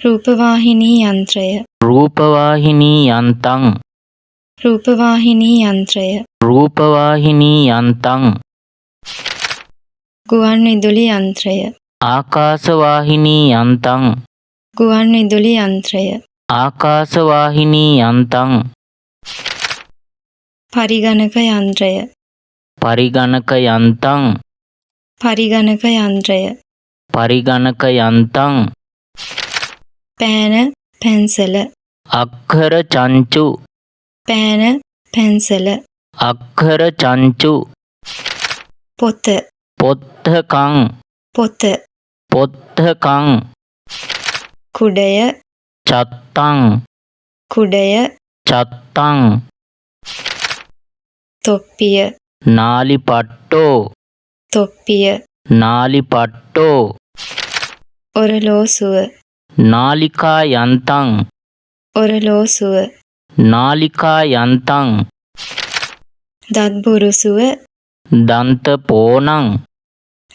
රූපවාහිනී යන්ත්‍රය රූපවාහිනී යන්තං රූපවාහිනී යන්ත්‍රය රූපවාහිනී යන්තං ගුවන් විදුලි යන්ත්‍රය ආකාශවාහිනී යන්තං ගුවන් විදුලි යන්ත්‍රය ආකාශවාහිනී යන්තං පරිගණක යන්ත්‍රය පරිගණක යන්තං පරිගණක යන්ත්‍රය පරිගණක යන්තං පෑන පැන්සල අක්ඛර චංචු පෑන පැන්සල අක්ඛර චංචු පොත පොත්තකං පොත පොත්තකං කුඩය චත්තං කුඩය චත්තං තොප්පිය නාලිපට්ටෝ තොප්පිය නාලිපට්ටෝ ඔරලෝසුව නාලිකා යන්තං ඔරලෝසුව නාලිකා යන්තං දත්බුරුසුව දන්ත පෝනං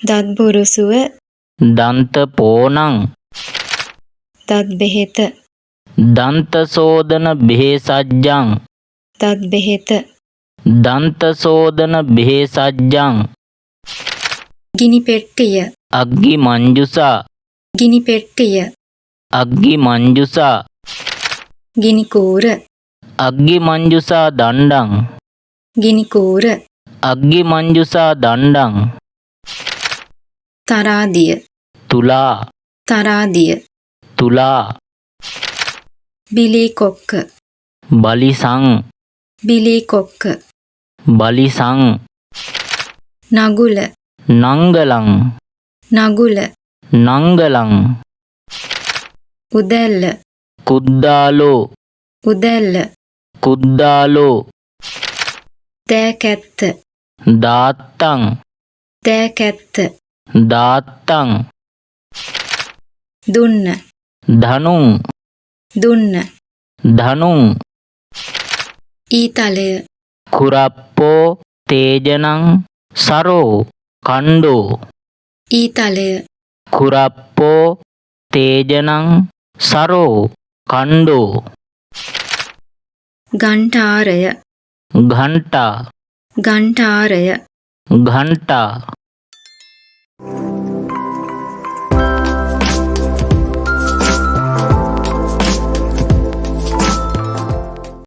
දත්බුරුසුව දන්ත පෝනං දත් බෙහෙත දන්ත සෝදන බෙහෙසජ්ජං දත් බෙහෙත දන්ත සෝදන බෙහෙසජ්ජං ගිනි පෙට්ටිය අග්ගි මංජුසා ගිනි පෙට්ටිය අග්ගි මංජුසා ගිනි කූර අග්ගි මංජුසා දණ්ඩං ගිනි කූර අග්ගි මංජුසා දණ්ඩං තරාදිය තුලා තරාදිය තුලා බිලී කොක්ක බලිසං බිලී කොක්ක බලිසං නගුල නංගලං නගුල නංගලං උදැල්ල කුද්දාලෝ උදැල්ල කුද්දාලෝ දෑකැත්ත දාත්තං දෑකැත්ත දාත්තං දුන්න ධනුං දුන්න ධනුං ඊතලය කුරප්පෝ තේජනං සරෝ කණ්ඩෝ ඊතලය කුරප්පෝ තේජනං සරෝ කණ්ඩෝ ගණ්ඨාරය ඝණ්ටා ගණ්ඨාරය ඝණ්ටා